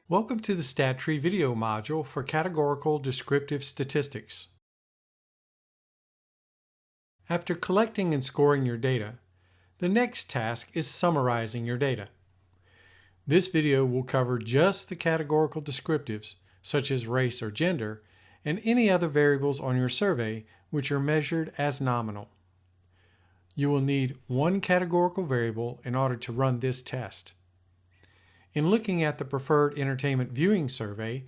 Welcome to the StatTree video module for Categorical Descriptive Statistics. After collecting and scoring your data, the next task is summarizing your data. This video will cover just the categorical descriptives, such as race or gender, and any other variables on your survey which are measured as nominal. You will need one categorical variable in order to run this test. In looking at the Preferred Entertainment Viewing Survey,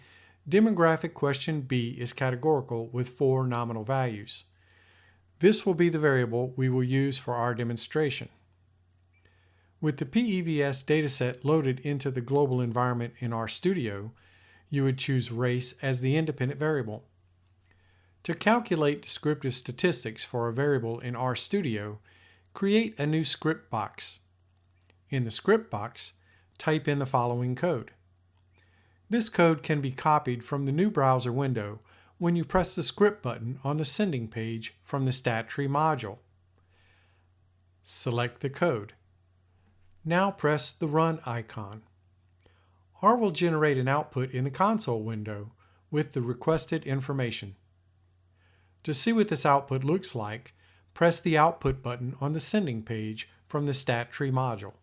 demographic question B is categorical with 4 nominal values. This will be the variable we will use for our demonstration. With the PEVS dataset loaded into the global environment in RStudio, you would choose race as the independent variable. To calculate descriptive statistics for a variable in RStudio, create a new script box. In the script box, type in the following code. This code can be copied from the new browser window when you press the script button on the sending page from the StatTree module. Select the code. Now press the Run icon. R will generate an output in the console window with the requested information. To see what this output looks like, press the Output button on the sending page from the StatTree module.